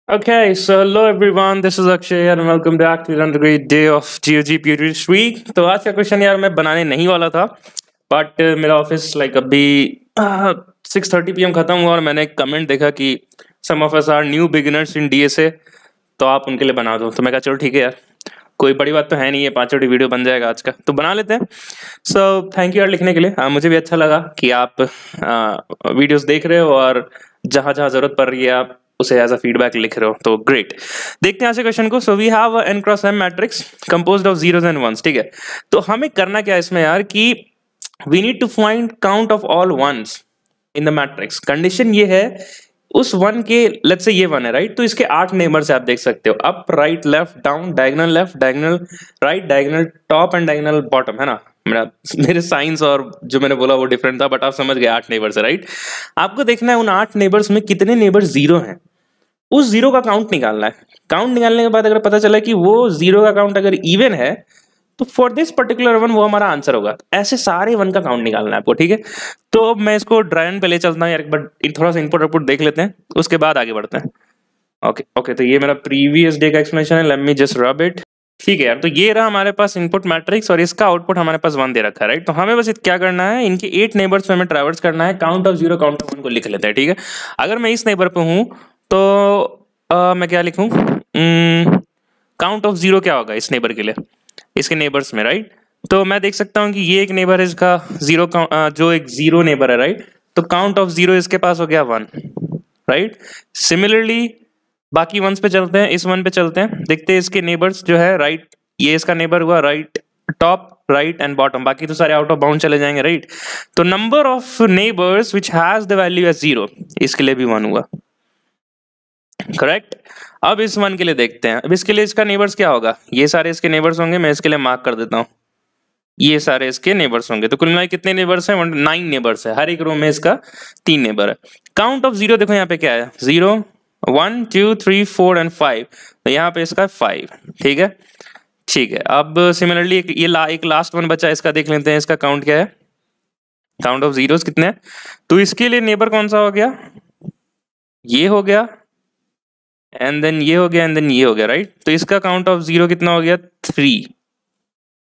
Okay, so hello everyone, this is Akshay and welcome back to another great day of GeoG Beauty Week. तो आज का question यार मैं बनाने नहीं वाला था, बट मेरा ऑफिस अभी 6:30 PM खत्म हुआ और मैंने एक कमेंट देखा कि some of us are new beginners in DSA, तो आप उनके लिए बना दो। तो मैं कहा चलो ठीक है यार, कोई बड़ी बात तो है नहीं है, 5 छोटी वीडियो बन जाएगा आज का, तो बना लेते हैं। सो थैंक यू यार लिखने के लिए। मुझे भी अच्छा लगा कि आप वीडियोस देख रहे हो और जहाँ जहाँ जरूरत पड़ रही है आप उसे एज अ फीडबैक लिख रहे हो, तो ग्रेट। देखते हैं आज के क्वेश्चन को। So we have n cross m matrix composed of zeros and ones, ठीक है। तो हमें करना क्या है इसमें यार कि we need to find count of all ones in the matrix. Condition ये है उस वन के, लेट्स से ये वन है राइट, तो इसके 8 नेबर्स आप देख सकते हो, up right left down, diagonal left, diagonal right, diagonal top and diagonal bottom, है ना। मेरे साइंस और जो मैंने बोला वो डिफरेंट था, बट आप समझ गए 8 नेबर्स है राइट। आपको देखना है उन 8 नेबर्स में कितने नेबर्स जीरो हैं, उस जीरो का काउंट निकालना है। काउंट निकालने के बाद अगर पता चला कि वो जीरो का काउंट अगर इवन है तो फॉर दिस पर्टिकुलर वन वो हमारा आंसर होगा। ऐसे सारे वन का काउंट निकालना है आपको, ठीक है। तो मैं इसको ड्राई रन पे ले चलता हूँ यार, बट थोड़ा सा इनपुट आउटपुट देख लेते हैं, उसके बाद आगे बढ़ते हैं। ओके ओके, तो ये मेरा प्रीवियस डे का एक्सप्लेनेशन है, let me just rub it. ठीक है यार, तो ये रहा हमारे पास इनपुट मैट्रिक्स और इसका आउटपुट हमारे पास 1 दे रखा है राइट। तो हमें बस क्या करना है, इनके 8 नेबर्स पे हमें ट्रैवर्स करना है, count of zero count of 1 को लिख लेते हैं, ठीक है। अगर मैं इस नेबर पे हूँ तो मैं क्या लिखूं, काउंट ऑफ जीरो क्या होगा इस नेबर के लिए, इसके नेबर्स में राइट। तो मैं देख सकता हूं कि ये एक नेबर है इसका जीरो, जो एक जीरो नेबर है राइट। तो काउंट ऑफ जीरो इसके पास हो गया 1 राइट। सिमिलरली बाकी वंस पे चलते हैं, इस वन पे चलते हैं, देखते हैं इसके नेबर्स जो है राइट, ये इसका नेबर हुआ right, top right and bottom, बाकी तो सारे आउट ऑफ बाउंड चले जाएंगे राइट। तो number of neighbours which has the value as zero, इसके लिए भी 1 हुआ, करेक्ट। अब इस वन के लिए देखते हैं, अब इसके लिए इसका नेबर्स क्या होगा, ये सारे इसके नेबर्स होंगे, मैं इसके लिए मार्क कर देता हूँ, ये सारे इसके नेबर्स होंगे। तो कुल मिला कितने नेबर्स हैं, 9 नेबर्स है, हर एक रो में इसका 3 नेबर है। काउंट ऑफ जीरो देखो यहाँ पे क्या है, 0 1 2 3 4 एंड 5, तो यहाँ पे इसका 5, ठीक है ठीक है। अब सिमिलरली एक लास्ट वन बचा, इसका देख लेते हैं, इसका काउंट क्या है, काउंट ऑफ जीरोस कितने हैं। तो इसके लिए नेबर कौन सा हो गया, ये हो गया, एंड देन ये हो गया, एंड देन ये हो गया राइट। तो इसका काउंट ऑफ जीरो कितना हो गया, 3।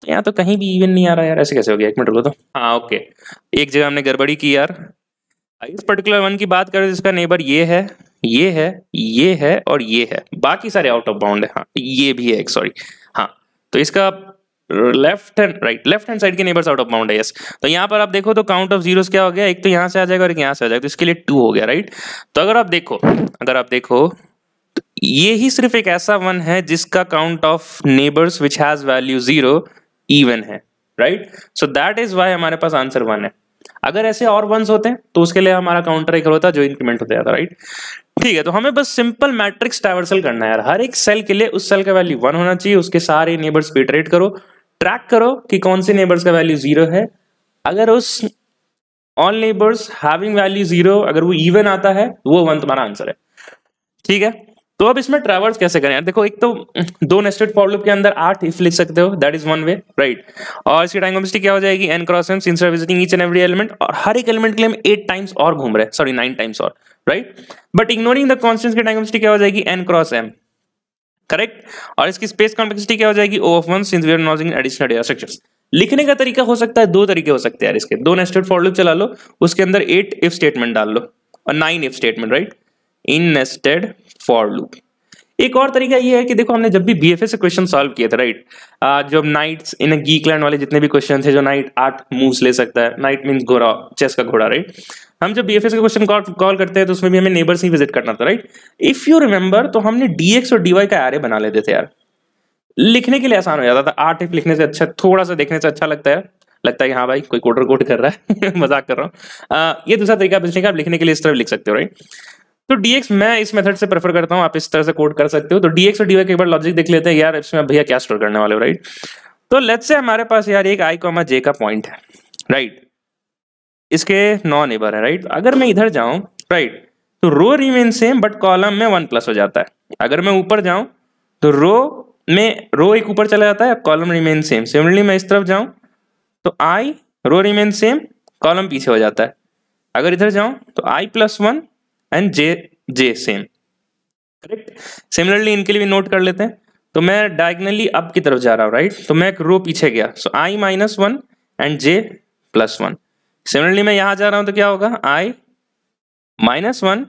यहाँ तो कहीं भी इवन नहीं आ रहा यार, ऐसे कैसे हो गया, एक मिनट रुको तो। हाँ ओके, एक जगह हमने गड़बड़ी की यार। इस पर्टिकुलर वन की बात करें जिसका नेबर ये है, ये है, ये है और ये है, बाकी सारे आउट ऑफ बाउंड है। हाँ ये भी है, सॉरी। हाँ तो इसका left hand right, left hand side के नेबर्स आउट ऑफ बाउंड है, यस। तो यहाँ पर आप देखो तो काउंट ऑफ जीरोस क्या हो गया, एक तो यहाँ से आ जाएगा और एक यहाँ से आ जाएगा, तो इसके लिए 2 हो गया राइट। तो अगर आप देखो तो ये ही सिर्फ एक ऐसा वन है जिसका count of neighbours which has value 0 even है right. So that is why हमारे पास आंसर 1 है। अगर ऐसे और वंस होते हैं तो उसके लिए हमारा काउंटर एक होता जो इंक्रीमेंट होता जाता राइट। ठीक है, तो हमें बस सिंपल मैट्रिक्स ट्रैवर्सल करना है यार। हर एक सेल के लिए उस सेल का वैल्यू 1 होना चाहिए, उसके सारे नेबर्स पे इटरेट करो, ट्रैक करो कि कौन से नेबर्स का वैल्यू 0 है। अगर उस ऑल नेबर्स हैविंग वैल्यू 0 अगर वो इवन आता है तो वो 1 तुम्हारा आंसर है, ठीक है। तो अब इसमें ट्रैवर्स कैसे करें यार, देखो एक तो 2 नेस्टेड फॉर लूप के अंदर 8 इफ लिख सकते हो, that is one way right. और इसकी टाइम कॉम्प्लेक्सिटी क्या हो जाएगी, n cross m, since visiting each and every element, और हर एक एलिमेंट के लिए हम 8 टाइम्स और घूम रहे हैं, सॉरी 9 टाइम्स और right. But ignoring the constants की टाइम कॉम्प्लेक्सिटी क्या हो जाएगी, n क्रॉस m, करेक्ट। और इसकी स्पेस कॉम्प्लेक्सिटी क्या हो जाएगी, O of 1, since we are not using additional data structures. लिखने का तरीका हो सकता है 2 तरीके हो सकते हैं यार इसके। 2 नेस्टेड फॉर लूप चला लो, उसके अंदर 8 इफ स्टेटमेंट डाल लो और 9 if statement right, in nested for loop. एक और तरीका ये है कि देखो हमने जब भी बीएफए से क्वेश्चन सॉल्व किए थे राइट, जब नाइट्स इन गीकलैंड वाले जितने भी क्वेश्चन थे, जो नाइट 8 मूव्स ले सकता है, नाइट मींस घोड़ा, चेस का घोड़ा राइट। हम जब बीएफए से क्वेश्चन कॉल करते हैं तो उसमें भी हमें नेबर्स ही विजिट करना था राइट। इफ यू रिमेंबर तो हमने डीएक्स और डीवाई का एरे बना लेते थे यार, लिखने के लिए आसान हो जाता था। 8 इफ लिखने से अच्छा, थोड़ा सा देखने से अच्छा लगता है, लगता है कि हाँ भाई कोई कोडर कोड कर रहा है मजाक कर रहा हूँ। ये दूसरा तरीका आप लिखने के लिए इस तरह लिख सकते हो राइट। तो dx मैं इस मेथड से प्रेफर करता हूं, आप इस तरह से कोड कर सकते हो। तो dx और dy के एक बार लॉजिक देख लेते हैं यार, इसमें भैया क्या स्टोर करने वाले हो राइट। तो लेट्स से हमारे पास यार एक i, j का पॉइंट है राइट, इसके 9 नेबर है राइट। अगर मैं इधर जाऊं राइट तो रो रिमेन सेम बट कॉलम में 1 प्लस हो जाता है। अगर मैं ऊपर जाऊं तो रो एक ऊपर चला जाता है, कॉलम रिमेन सेम। सिमिलरली मैं इस तरफ जाऊं तो i row remain same, column पीछे हो जाता है। अगर इधर जाऊं तो i+1 and j same, correct. Similarly इनके लिए भी नोट कर लेते हैं। तो मैं डायगनली अप की तरफ जा रहा हूँ, राइट, तो मैं एक रो पीछे गया, सो i -1 एंड j +1। सिमिलरली मैं यहां जा रहा हूं तो क्या होगा, i -1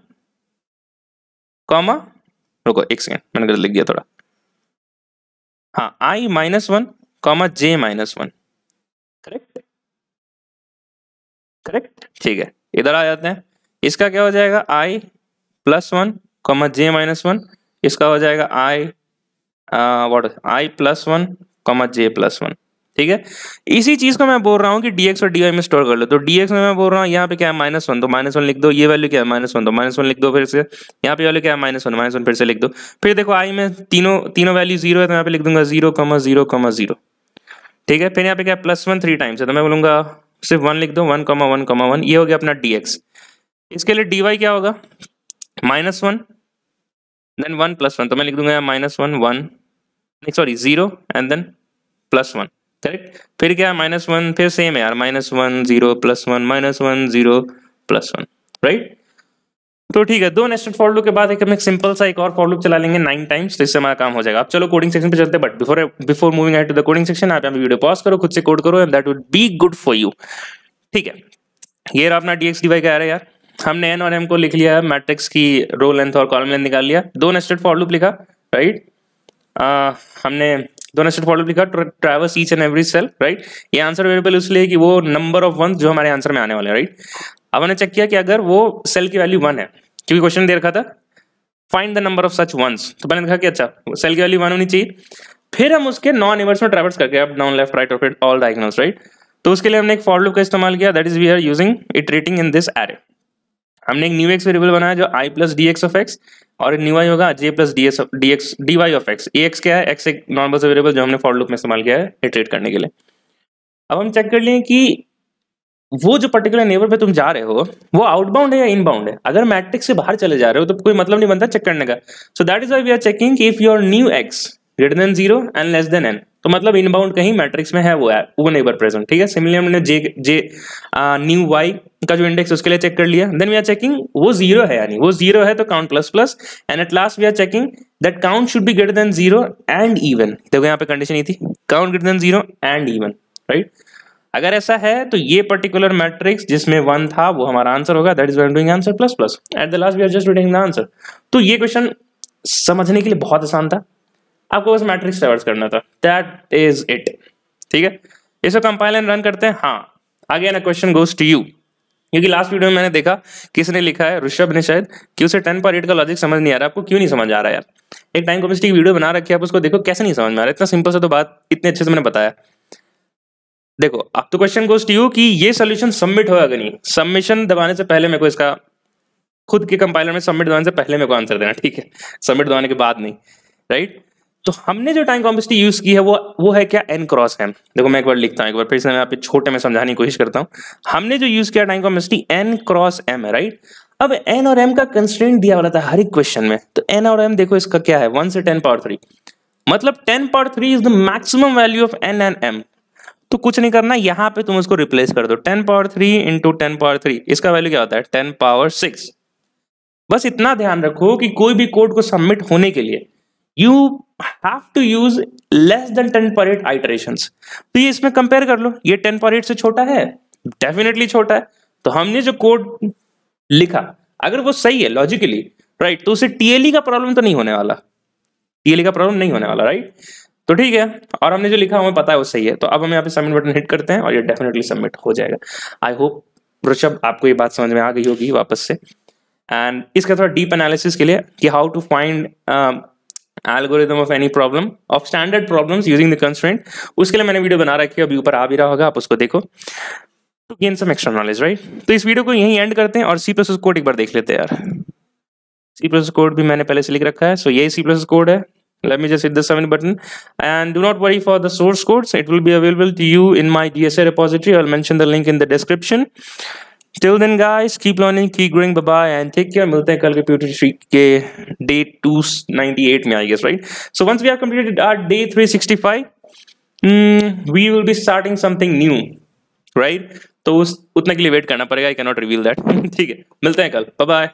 कॉमा, रुको एक सेकेंड मैंने गलत लिख दिया थोड़ा, हाँ i -1 comma j -1। Correct, correct, ठीक है। इधर आ जाते हैं, इसका क्या हो जाएगा i +1 कॉमा j -1, इसका हो जाएगा i +1 कॉमा j +1। ठीक है, इसी चीज को मैं बोल रहा हूँ कि dx और dy में स्टोर कर लो। तो dx में मैं बोल रहा हूँ यहाँ पे क्या है -1, तो -1 लिख दो, ये वैल्यू क्या है -1, तो -1 लिख दो, फिर से यहाँ पे वैल्यू क्या है -1 फिर से लिख दो। फिर देखो i में तीनों वैल्यू 0 है, तो यहाँ पे लिख दूंगा 0, 0, 0। ठीक है, फिर यहाँ पे क्या है +1 3 टाइम्स है, तो मैं बोलूंगा सिर्फ 1 लिख दो, 1, 1, 1। ये हो गया अपना dx। इसके लिए dy क्या होगा, -1 देन 1 +1, तो मैं लिख दूंगा यहाँ -1 1, नहीं सॉरी 0 एंड देन +1। करेक्ट, फिर क्या -1, फिर सेम है यार, -1 0 +1 -1 0 +1, राइट। तो ठीक है, दो नेस्टेड फॉर लूप के बाद एक हम एक सिंपल सा एक और फॉर लूप चला लेंगे 9 टाइम्स, तो इससे हमारा काम हो जाएगा। अब चलो कोडिंग सेक्शन पे चलते हैं, but before moving ahead to the coding section, आप यहाँ पे वीडियो पॉज करो, खुद से कोड करो, and that would be good for you. ठीक है, ये रहा अपना dx dy का है यार। हमने n और m को लिख लिया, मैट्रिक्स की रो लेंथ और कॉलम लेंथ निकाल लिया, दो नेस्टेड फॉर लूप लिखा, राइट। हमने दो नेस्टेड फॉर लूप लिखा, traverse each and every cell, right. ये आंसर वेरिएबल इसलिए कि वो नंबर ऑफ वंस जो हमारे आंसर में आने वाले हैं, राइट। अब हमने चेक किया कि अगर वो सेल की वैल्यू 1 है, क्योंकि क्वेश्चन दे रखा था find the number of such ones, तो मैंने देखा कि अच्छा सेल की वैल्यू 1 होनी चाहिए। फिर हम उसके नॉन नेबर्स में ट्रैवर्स करके अप डाउन लेफ्ट राइट और फिर ऑल डायगोनल्स, राइट। तो उसके लिए हमने एक फॉर लूप का इस्तेमाल किया, that is we are using iterating in this array. हमने एक न्यू एक्स वेरिएबल बनाया जो i + dx ऑफ x, और न्यू y होगा j + dx dy of x। ax क्या है, x एक नॉर्मल सा वेरिएबल जो हमने फॉर लूप में इस्तेमाल किया है इटरेट करने के लिए। अब हम चेक कर लें कि वो जो पर्टिकुलर नेबर पे तुम जा रहे हो वो आउटबाउंड है या इनबाउंड है। अगर मैट्रिक्स से बाहर चले जा रहे हो तो कोई मतलब नहीं बनता चेक करने का। So that is why we are checking if your new x greater than 0 and less than n, तो मतलब इनबाउंड कहीं मैट्रिक्स में है वो नेबर प्रेजेंट। ठीक है, सिमिलरली हमने न्यू y का जो इंडेक्स उसके लिए चेक कर लिया, देन वी आर चेकिंग वो 0 है, यानी वो 0 है तो count ++, and at last we are checking that count should be greater than 0 and even. देखो यहाँ पे कंडीशन ये थी, count greater than 0 and even, right. अगर ऐसा है तो ये पर्टिकुलर मैट्रिक्स जिसमें 1 था वो हमारा आंसर होगा, that is we are doing answer ++। At the last we are just returning the answer. तो ये क्वेश्चन समझने के लिए बहुत आसान था, आपको बस मैट्रिक्स ट्रैवर्स करना था, दैट इज इट। ठीक है, इसको कंपाइल एंड रन करते हैं। हाँ, again a question goes to you, क्योंकि लास्ट वीडियो में मैंने देखा किसने लिखा है, ऋषभ ने शायद, कि उसे 10/8 का लॉजिक समझ नहीं आ रहा। आपको क्यों नहीं समझ आ रहा यार? एक टाइम कॉम्प्लेक्सिटी की वीडियो बना रखी है, आप उसको देखो, कैसे नहीं समझ में आ रहा? इतना सिंपल सा तो बात इतने अच्छे से मैंने बताया। देखो अब तो क्वेश्चन गोज टू यू कि ये सोल्यूशन सबमिट होगा कि नहीं। सबमिशन दबाने से पहले मेरे को इसका खुद के कंपाइलर में सबमिट दबाने से पहले मेरे को आंसर देना, ठीक है, सबमिट दबाने के बाद नहीं, राइट। तो हमने जो टाइम कॉम्प्लेक्सिटी यूज की है वो है क्या, n क्रॉस m। देखो मैं एक बार लिखता हूं, एक बार फिर से मैं आप छोटे में समझाने की कोशिश करता हूं। हमने जो यूज किया time complexity n cross m है, राइट। अब n और m का कंस्ट्रेंट दिया वाला था हर एक क्वेश्चन में, तो n और m देखो इसका क्या है, 1 से 10^3, मतलब 10^3 is the maximum value of n and m। तो कुछ नहीं करना, यहाँ पे तुम उसको रिप्लेस कर दो, 10^3 इंटू 10^3, इसका वैल्यू क्या होता है 10^6। बस इतना ध्यान रखो कि कोई भी कोड को सबमिट होने के लिए you have to use less than 10^8 iterations. तो ये इसमें कंपेयर कर लो, ये 10^8 से छोटा है, डेफिनेटली छोटा है। तो हमने जो कोड लिखा अगर वो सही है लॉजिकली, राइट, तो उसे टीएलई का प्रॉब्लम तो नहीं होने वाला, टीएलई का प्रॉब्लम नहीं होने वाला, राइट। तो ठीक है, और हमने जो लिखा हमें पता है वो सही है, तो अब हम यहाँ पे सबमिट बटन हिट करते हैं और ये डेफिनेटली सबमिट हो जाएगा। आई होप ऋषभ आपको ये बात समझ में आ गई होगी वापस से। एंड इसका थोड़ा डीप एनालिसिस के लिए कि how to find algorithm of any problem of standard problems using the constraint, उसके लिए मैंने वीडियो बना रखी है, अभी ऊपर आ भी रहा होगा, आप उसको देखो to gain some extra knowledge, right. तो इस वीडियो को यहीं एंड करते हैं और C++ कोड एक बार देख लेते हैं यार। C++ कोड भी मैंने पहले से लिख रखा है, सो यही C++ कोड है। Let me just hit the submit button and do not worry for the source codes. It will be available to you in my DSA repository. I'll mention the link in the description. Till then guys, keep learning, keep growing, bye bye and take care. मिलते हैं कल के Pewter Street के day 298 में, I guess, right? So once we have completed our day 365, we will be starting something new, right? तो उतना के लिए वेट करना पड़ेगा, I cannot reveal that. ठीक है, मिलते हैं कल, bye bye.